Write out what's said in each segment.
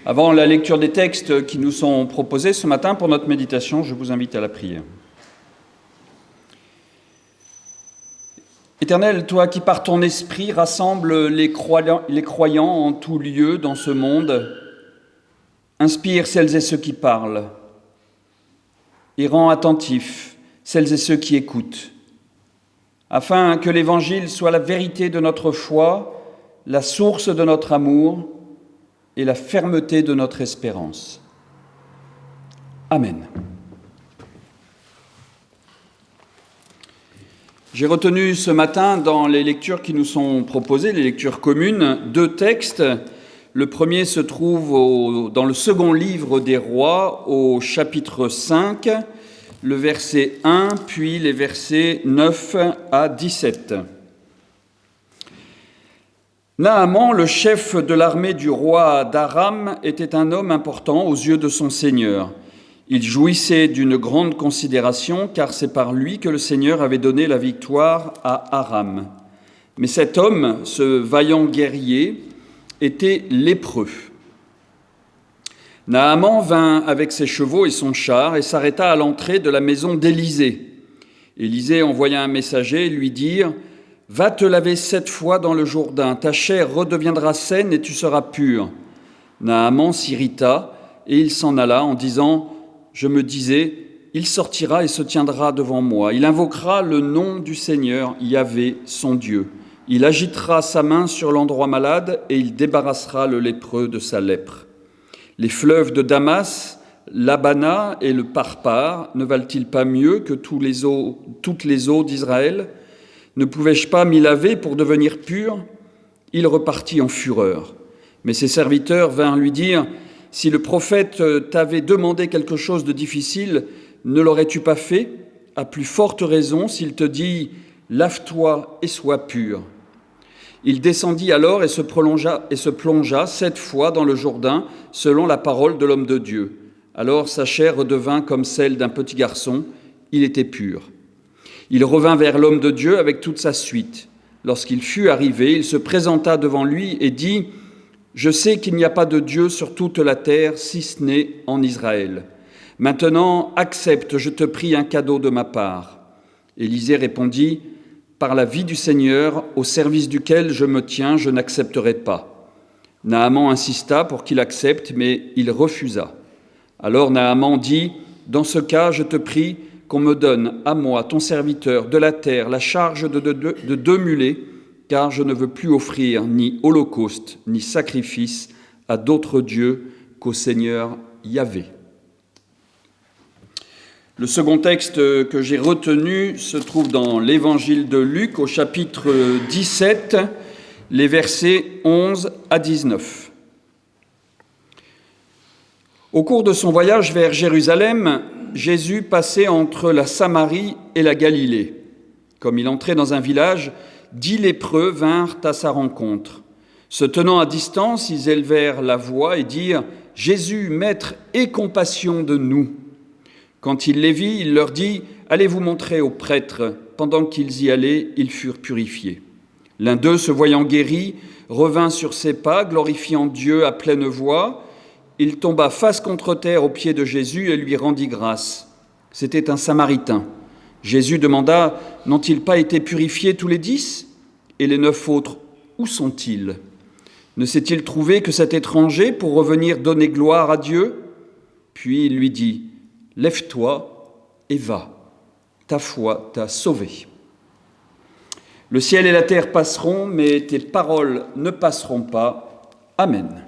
Avant la lecture des textes qui nous sont proposés ce matin pour notre méditation, je vous invite à la prière. Éternel, toi qui par ton esprit rassembles les croyants en tout lieu dans ce monde, inspire celles et ceux qui parlent et rends attentifs celles et ceux qui écoutent, afin que l'Évangile soit la vérité de notre foi, la source de notre amour et la fermeté de notre espérance. Amen. J'ai retenu ce matin dans les lectures qui nous sont proposées, les lectures communes, 2 textes. Le premier se trouve dans le second livre des Rois, au chapitre 5, le verset 1, puis les versets 9 à 17. Naaman, le chef de l'armée du roi d'Aram, était un homme important aux yeux de son Seigneur. Il jouissait d'une grande considération, car c'est par lui que le Seigneur avait donné la victoire à Aram. Mais cet homme, ce vaillant guerrier, était lépreux. Naaman vint avec ses chevaux et son char et s'arrêta à l'entrée de la maison d'Élisée. Élisée envoya un messager lui dire « Va te laver 7 fois dans le Jourdain, ta chair redeviendra saine et tu seras pur. » Naaman s'irrita et il s'en alla en disant « Je me disais, il sortira et se tiendra devant moi. Il invoquera le nom du Seigneur, Yahvé, son Dieu. Il agitera sa main sur l'endroit malade et il débarrassera le lépreux de sa lèpre. Les fleuves de Damas, l'Abana et le Parpar ne valent-ils pas mieux que toutes les eaux d'Israël ? Ne pouvais-je pas m'y laver pour devenir pur ?» Il repartit en fureur. Mais ses serviteurs vinrent lui dire « Si le prophète t'avait demandé quelque chose de difficile, ne l'aurais-tu pas fait ? À plus forte raison s'il te dit « Lave-toi et sois pur. » Il descendit alors et se plongea 7 fois dans le Jourdain, selon la parole de l'homme de Dieu. Alors sa chair redevint comme celle d'un petit garçon, il était pur. Il revint vers l'homme de Dieu avec toute sa suite. Lorsqu'il fut arrivé, il se présenta devant lui et dit « Je sais qu'il n'y a pas de Dieu sur toute la terre, si ce n'est en Israël. Maintenant, accepte, je te prie, un cadeau de ma part. » Élisée répondit « Par la vie du Seigneur, au service duquel je me tiens, je n'accepterai pas. » Naaman insista pour qu'il accepte, mais il refusa. Alors Naaman dit « Dans ce cas, je te prie, qu'on me donne à moi, ton serviteur, de la terre, la charge de 2 mulets, car je ne veux plus offrir ni holocauste, ni sacrifice à d'autres dieux qu'au Seigneur Yahvé. » Le second texte que j'ai retenu se trouve dans l'Évangile de Luc, au chapitre 17, les versets 11 à 19. Au cours de son voyage vers Jérusalem, Jésus passait entre la Samarie et la Galilée. Comme il entrait dans un village, 10 lépreux vinrent à sa rencontre. Se tenant à distance, ils élevèrent la voix et dirent « Jésus, Maître, aie compassion de nous !» Quand il les vit, il leur dit « Allez vous montrer aux prêtres. » Pendant qu'ils y allaient, ils furent purifiés. L'un d'eux, se voyant guéri, revint sur ses pas, glorifiant Dieu à pleine voix. Il tomba face contre terre aux pieds de Jésus et lui rendit grâce. C'était un Samaritain. Jésus demanda, « N'ont-ils pas été purifiés tous les 10 ? Et les 9 autres, où sont-ils ? Ne s'est-il trouvé que cet étranger pour revenir donner gloire à Dieu ? » Puis il lui dit, « Lève-toi et va, ta foi t'a sauvé. » Le ciel et la terre passeront, mais tes paroles ne passeront pas. Amen.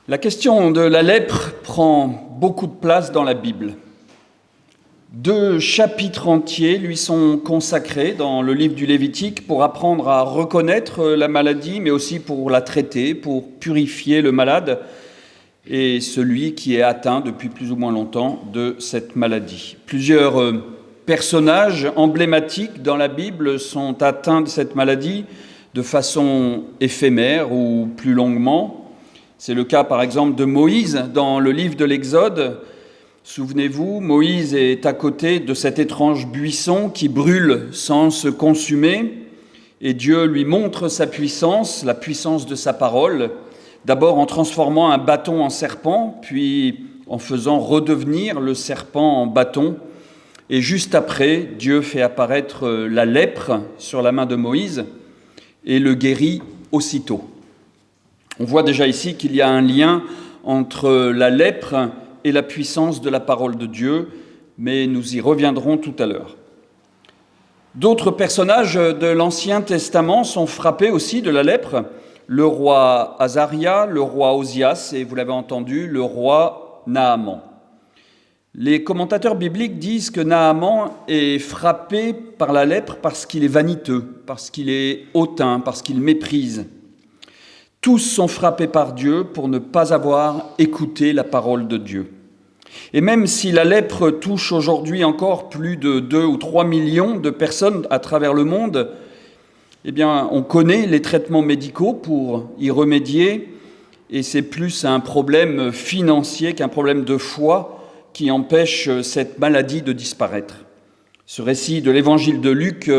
La question de la lèpre prend beaucoup de place dans la Bible. 2 chapitres entiers lui sont consacrés dans le livre du Lévitique pour apprendre à reconnaître la maladie, mais aussi pour la traiter, pour purifier le malade et celui qui est atteint depuis plus ou moins longtemps de cette maladie. Plusieurs personnages emblématiques dans la Bible sont atteints de cette maladie de façon éphémère ou plus longuement. C'est le cas, par exemple, de Moïse dans le livre de l'Exode. Souvenez-vous, Moïse est à côté de cet étrange buisson qui brûle sans se consumer, et Dieu lui montre sa puissance, la puissance de sa parole, d'abord en transformant un bâton en serpent, puis en faisant redevenir le serpent en bâton. Et juste après, Dieu fait apparaître la lèpre sur la main de Moïse et le guérit aussitôt. On voit déjà ici qu'il y a un lien entre la lèpre et la puissance de la parole de Dieu, mais nous y reviendrons tout à l'heure. D'autres personnages de l'Ancien Testament sont frappés aussi de la lèpre. Le roi Azaria, le roi Osias et, vous l'avez entendu, le roi Naaman. Les commentateurs bibliques disent que Naaman est frappé par la lèpre parce qu'il est vaniteux, parce qu'il est hautain, parce qu'il méprise. Tous sont frappés par Dieu pour ne pas avoir écouté la parole de Dieu. Et même si la lèpre touche aujourd'hui encore plus de 2 ou 3 millions de personnes à travers le monde, eh bien, on connaît les traitements médicaux pour y remédier, et c'est plus un problème financier qu'un problème de foi qui empêche cette maladie de disparaître. Ce récit de l'évangile de Luc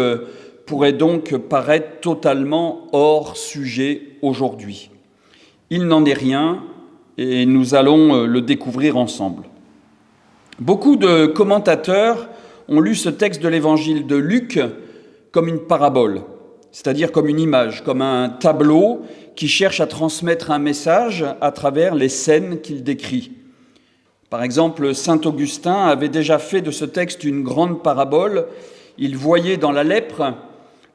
pourrait donc paraître totalement hors sujet aujourd'hui. Il n'en est rien et nous allons le découvrir ensemble. Beaucoup de commentateurs ont lu ce texte de l'évangile de Luc comme une parabole, c'est-à-dire comme une image, comme un tableau qui cherche à transmettre un message à travers les scènes qu'il décrit. Par exemple, saint Augustin avait déjà fait de ce texte une grande parabole. Il voyait dans la lèpre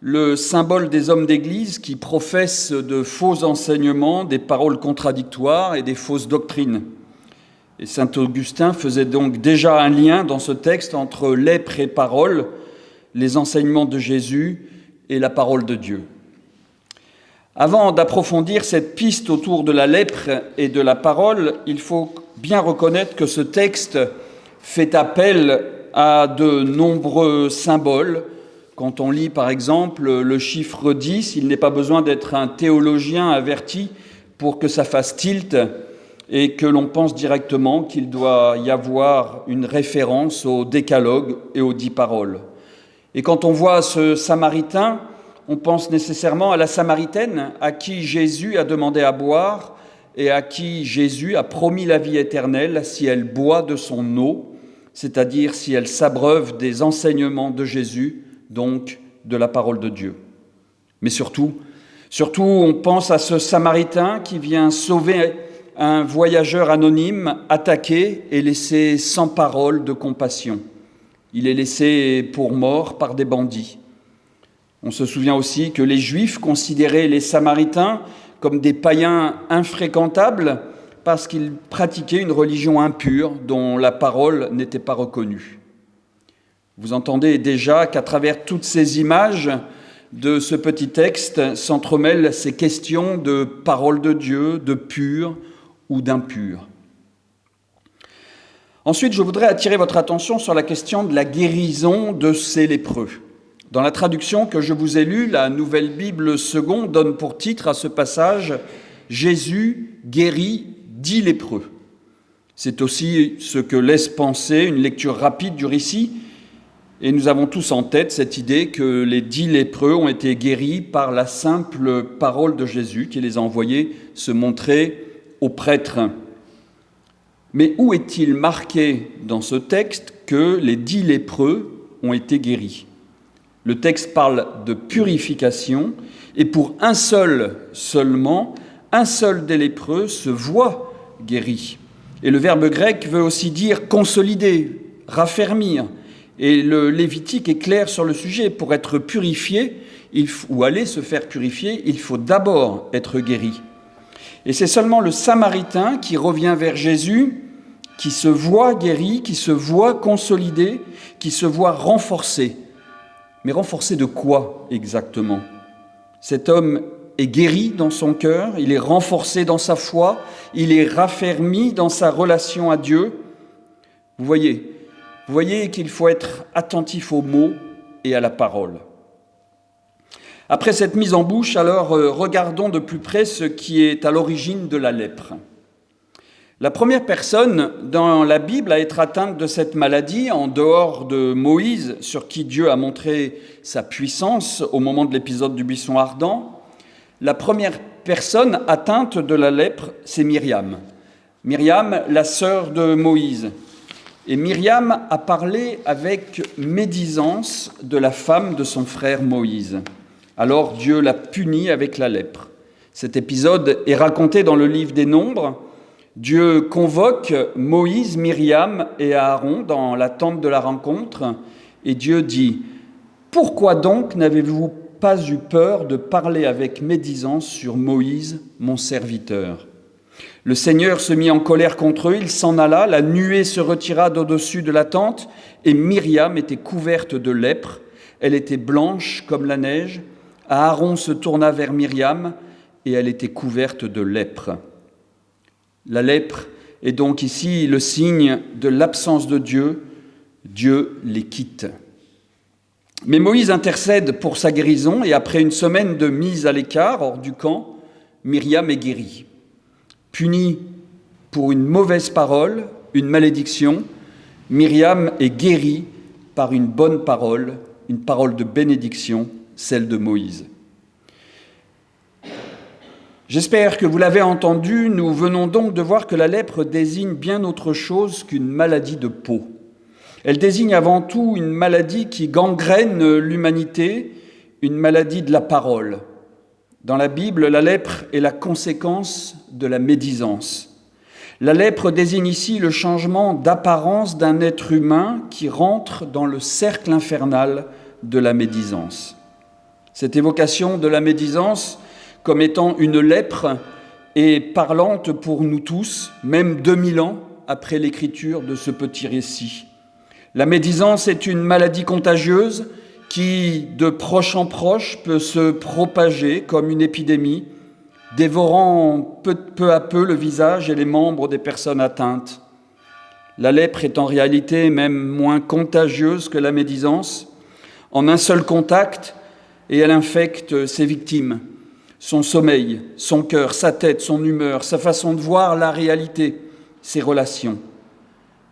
le symbole des hommes d'Église qui professent de faux enseignements, des paroles contradictoires et des fausses doctrines. Et saint Augustin faisait donc déjà un lien dans ce texte entre lèpre et parole, les enseignements de Jésus et la parole de Dieu. Avant d'approfondir cette piste autour de la lèpre et de la parole, il faut bien reconnaître que ce texte fait appel à de nombreux symboles. Quand on lit par exemple le chiffre 10, il n'est pas besoin d'être un théologien averti pour que ça fasse tilt et que l'on pense directement qu'il doit y avoir une référence au décalogue et aux 10 paroles. Et quand on voit ce Samaritain, on pense nécessairement à la Samaritaine à qui Jésus a demandé à boire et à qui Jésus a promis la vie éternelle si elle boit de son eau, c'est-à-dire si elle s'abreuve des enseignements de Jésus, donc de la parole de Dieu. Mais surtout, on pense à ce Samaritain qui vient sauver un voyageur anonyme attaqué et laissé sans parole de compassion. Il est laissé pour mort par des bandits. On se souvient aussi que les Juifs considéraient les Samaritains comme des païens infréquentables parce qu'ils pratiquaient une religion impure dont la parole n'était pas reconnue. Vous entendez déjà qu'à travers toutes ces images de ce petit texte s'entremêlent ces questions de parole de Dieu, de pur ou d'impur. Ensuite, je voudrais attirer votre attention sur la question de la guérison de ces lépreux. Dans la traduction que je vous ai lue, la Nouvelle Bible seconde donne pour titre à ce passage « Jésus guérit 10 lépreux ». C'est aussi ce que laisse penser une lecture rapide du récit, et nous avons tous en tête cette idée que les 10 lépreux ont été guéris par la simple parole de Jésus qui les a envoyés se montrer aux prêtres. Mais où est-il marqué dans ce texte que les 10 lépreux ont été guéris ? Le texte parle de purification, et pour un seul seulement, un seul des lépreux se voit guéri. Et le verbe grec veut aussi dire consolider, raffermir. Et le Lévitique est clair sur le sujet. Pour être purifié, ou aller se faire purifier, il faut d'abord être guéri. Et c'est seulement le Samaritain qui revient vers Jésus, qui se voit guéri, qui se voit consolidé, qui se voit renforcé. Mais renforcé de quoi exactement ? Cet homme est guéri dans son cœur, il est renforcé dans sa foi, il est raffermi dans sa relation à Dieu. Vous voyez qu'il faut être attentif aux mots et à la parole. Après cette mise en bouche, alors regardons de plus près ce qui est à l'origine de la lèpre. La première personne dans la Bible à être atteinte de cette maladie, en dehors de Moïse, sur qui Dieu a montré sa puissance au moment de l'épisode du buisson ardent, la première personne atteinte de la lèpre, c'est Myriam. Myriam, la sœur de Moïse. Et Myriam a parlé avec médisance de la femme de son frère Moïse. Alors Dieu l'a punie avec la lèpre. Cet épisode est raconté dans le livre des Nombres. Dieu convoque Moïse, Myriam et Aaron dans la tente de la rencontre et Dieu dit « Pourquoi donc n'avez-vous pas eu peur de parler avec médisance sur Moïse, mon serviteur ?» Le Seigneur se mit en colère contre eux, il s'en alla, la nuée se retira d'au-dessus de la tente et Myriam était couverte de lèpre, elle était blanche comme la neige. Aaron se tourna vers Myriam et elle était couverte de lèpre. La lèpre est donc ici le signe de l'absence de Dieu. Dieu les quitte. Mais Moïse intercède pour sa guérison et après une semaine de mise à l'écart hors du camp, Myriam est guérie. Punie pour une mauvaise parole, une malédiction, Myriam est guérie par une bonne parole, une parole de bénédiction, celle de Moïse. J'espère que vous l'avez entendu, nous venons donc de voir que la lèpre désigne bien autre chose qu'une maladie de peau. Elle désigne avant tout une maladie qui gangrène l'humanité, une maladie de la parole. Dans la Bible, la lèpre est la conséquence de la médisance. La lèpre désigne ici le changement d'apparence d'un être humain qui rentre dans le cercle infernal de la médisance. Cette évocation de la médisance comme étant une lèpre est parlante pour nous tous, même 2000 ans après l'écriture de ce petit récit. La médisance est une maladie contagieuse qui, de proche en proche, peut se propager comme une épidémie, dévorant peu à peu le visage et les membres des personnes atteintes. La lèpre est en réalité même moins contagieuse que la médisance. En un seul contact, et elle infecte ses victimes. Son sommeil, son cœur, sa tête, son humeur, sa façon de voir la réalité, ses relations.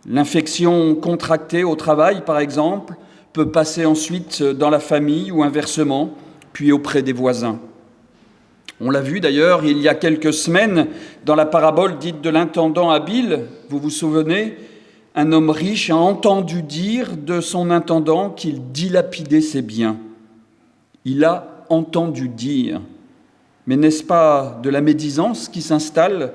L'infection contractée au travail, par exemple, peut passer ensuite dans la famille ou inversement, puis auprès des voisins. On l'a vu d'ailleurs il y a quelques semaines dans la parabole dite de l'intendant habile. Vous vous souvenez, un homme riche a entendu dire de son intendant qu'il dilapidait ses biens. Il a entendu dire. Mais n'est-ce pas de la médisance qui s'installe ?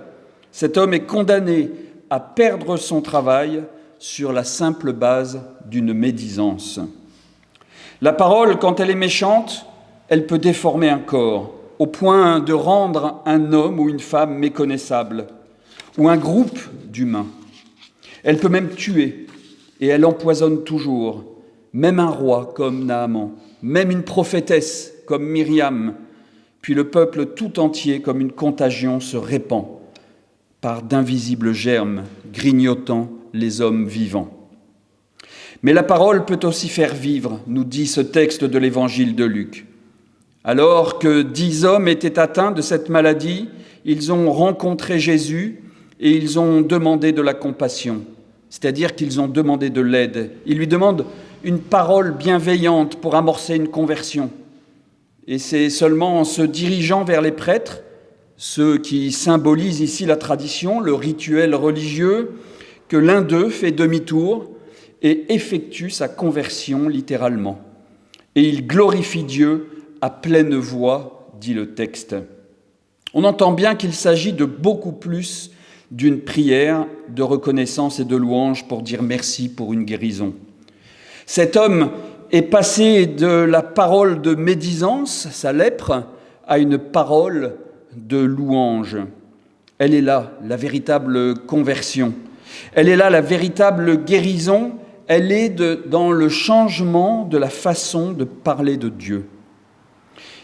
Cet homme est condamné à perdre son travail sur la simple base d'une médisance. La parole, quand elle est méchante, elle peut déformer un corps, au point de rendre un homme ou une femme méconnaissable, ou un groupe d'humains. Elle peut même tuer, et elle empoisonne toujours, même un roi comme Naaman, même une prophétesse comme Myriam, puis le peuple tout entier comme une contagion se répand par d'invisibles germes grignotant les hommes vivants. Mais la parole peut aussi faire vivre, nous dit ce texte de l'évangile de Luc. Alors que 10 hommes étaient atteints de cette maladie, ils ont rencontré Jésus et ils ont demandé de la compassion, c'est-à-dire qu'ils ont demandé de l'aide. Ils lui demandent une parole bienveillante pour amorcer une conversion. Et c'est seulement en se dirigeant vers les prêtres, ceux qui symbolisent ici la tradition, le rituel religieux, que l'un d'eux fait demi-tour et effectue sa conversion littéralement. Et il glorifie Dieu à pleine voix, dit le texte. On entend bien qu'il s'agit de beaucoup plus d'une prière de reconnaissance et de louange pour dire merci pour une guérison. Cet homme est passé de la parole de médisance, sa lèpre, à une parole de louange. Elle est là, la véritable conversion. Elle est là, la véritable guérison. Elle est dans le changement de la façon de parler de Dieu.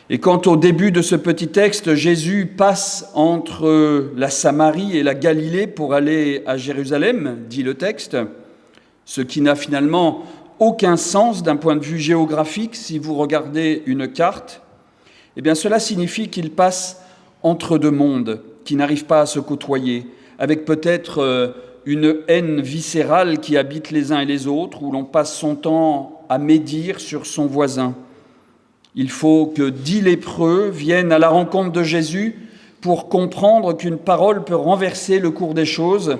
Et quand au début de ce petit texte, Jésus passe entre la Samarie et la Galilée pour aller à Jérusalem, dit le texte, ce qui n'a finalement aucun sens d'un point de vue géographique si vous regardez une carte, eh bien cela signifie qu'il passe entre deux mondes qui n'arrivent pas à se côtoyer, avec peut-être une haine viscérale qui habite les uns et les autres, où l'on passe son temps à médire sur son voisin. Il faut que 10 lépreux viennent à la rencontre de Jésus pour comprendre qu'une parole peut renverser le cours des choses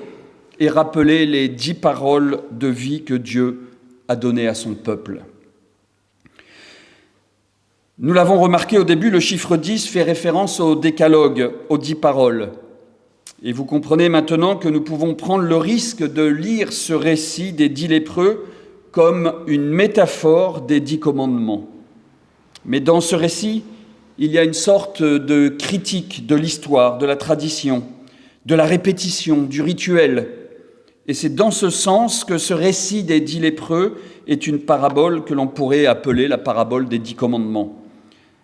et rappeler les 10 paroles de vie que Dieu a données à son peuple. Nous l'avons remarqué au début, le chiffre 10 fait référence au décalogue, aux 10 paroles. Et vous comprenez maintenant que nous pouvons prendre le risque de lire ce récit des 10 lépreux comme une métaphore des 10 commandements. Mais dans ce récit, il y a une sorte de critique de l'histoire, de la tradition, de la répétition, du rituel. Et c'est dans ce sens que ce récit des 10 lépreux est une parabole que l'on pourrait appeler la parabole des 10 commandements.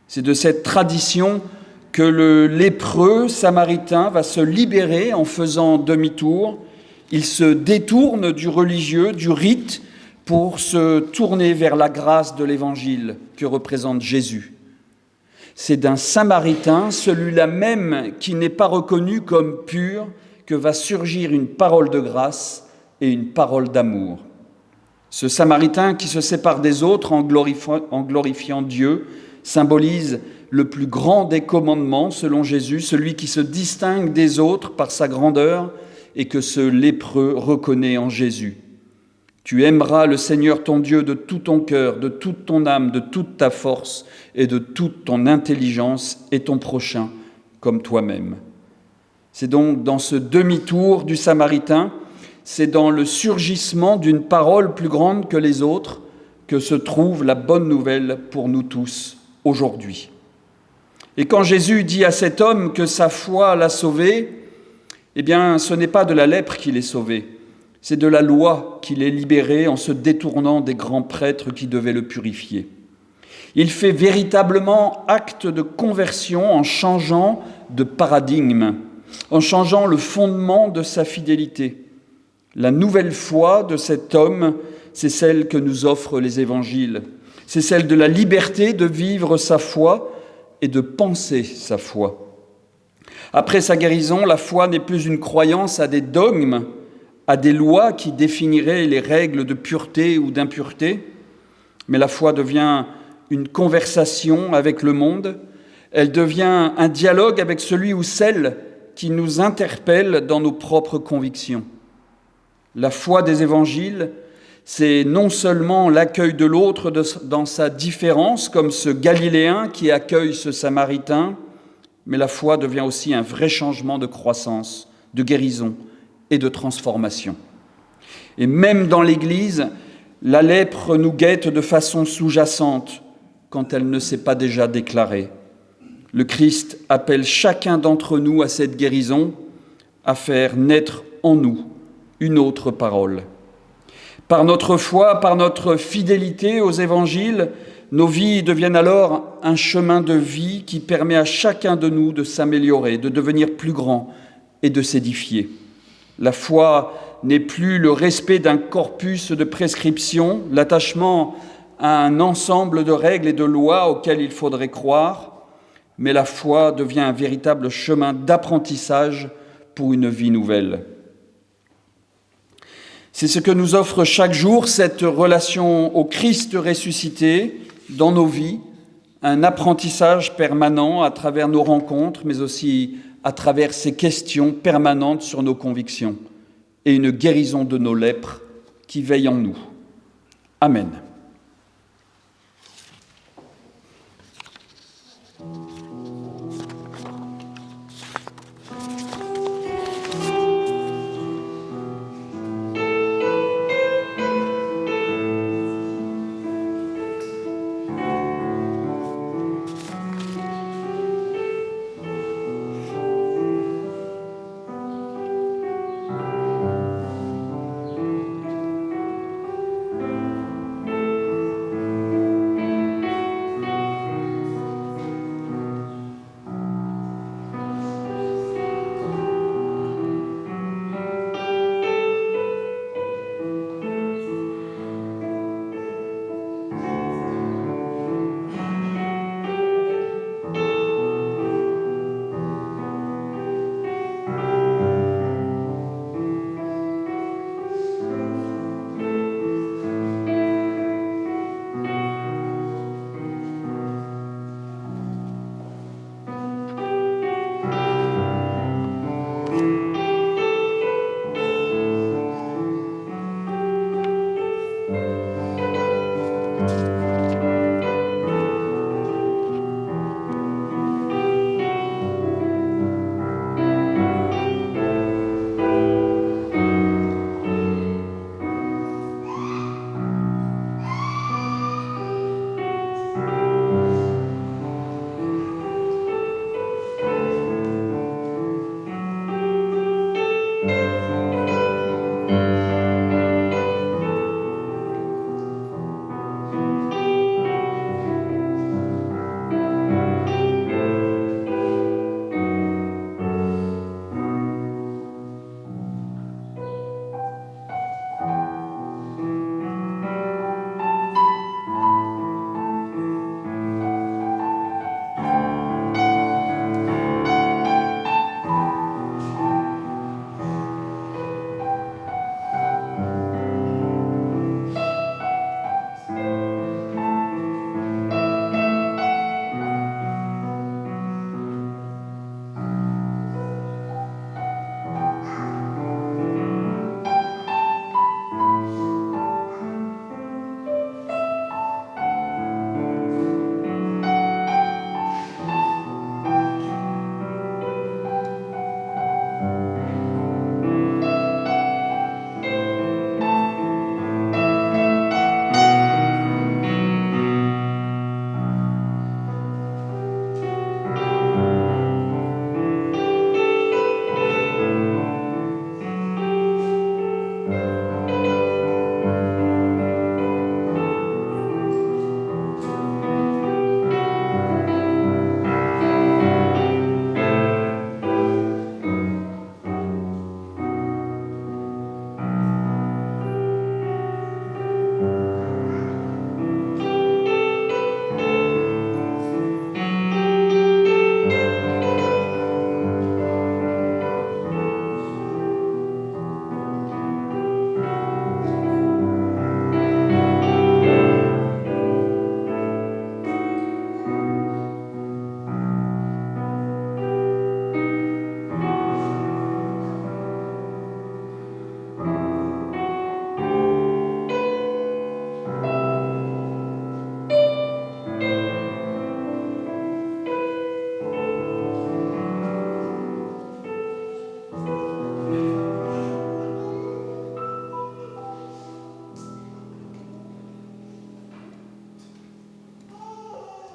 C'est de cette tradition que le lépreux samaritain va se libérer en faisant demi-tour. Il se détourne du religieux, du rite, pour se tourner vers la grâce de l'Évangile que représente Jésus. C'est d'un Samaritain, celui-là même qui n'est pas reconnu comme pur, que va surgir une parole de grâce et une parole d'amour. Ce Samaritain qui se sépare des autres en glorifiant Dieu symbolise le plus grand des commandements selon Jésus, celui qui se distingue des autres par sa grandeur et que ce lépreux reconnaît en Jésus. Tu aimeras le Seigneur ton Dieu de tout ton cœur, de toute ton âme, de toute ta force et de toute ton intelligence et ton prochain comme toi-même. C'est donc dans ce demi-tour du Samaritain, c'est dans le surgissement d'une parole plus grande que les autres que se trouve la bonne nouvelle pour nous tous aujourd'hui. Et quand Jésus dit à cet homme que sa foi l'a sauvé, eh bien, ce n'est pas de la lèpre qu'il est sauvé, c'est de la loi qu'il est libéré en se détournant des grands prêtres qui devaient le purifier. Il fait véritablement acte de conversion en changeant de paradigme, en changeant le fondement de sa fidélité. La nouvelle foi de cet homme, c'est celle que nous offrent les évangiles. C'est celle de la liberté de vivre sa foi et de penser sa foi. Après sa guérison, la foi n'est plus une croyance à des dogmes, à des lois qui définiraient les règles de pureté ou d'impureté, mais la foi devient une conversation avec le monde, elle devient un dialogue avec celui ou celle qui nous interpelle dans nos propres convictions. La foi des évangiles, c'est non seulement l'accueil de l'autre dans sa différence, comme ce Galiléen qui accueille ce Samaritain, mais la foi devient aussi un vrai changement de croissance, de guérison et de transformation. Et même dans l'Église, la lèpre nous guette de façon sous-jacente quand elle ne s'est pas déjà déclarée. Le Christ appelle chacun d'entre nous à cette guérison, à faire naître en nous une autre parole. Par notre foi, par notre fidélité aux évangiles, nos vies deviennent alors un chemin de vie qui permet à chacun de nous de s'améliorer, de devenir plus grand et de s'édifier. La foi n'est plus le respect d'un corpus de prescriptions, l'attachement à un ensemble de règles et de lois auxquelles il faudrait croire, mais la foi devient un véritable chemin d'apprentissage pour une vie nouvelle. C'est ce que nous offre chaque jour cette relation au Christ ressuscité dans nos vies, un apprentissage permanent à travers nos rencontres, mais aussi à travers ces questions permanentes sur nos convictions, et une guérison de nos lèpres qui veille en nous. Amen.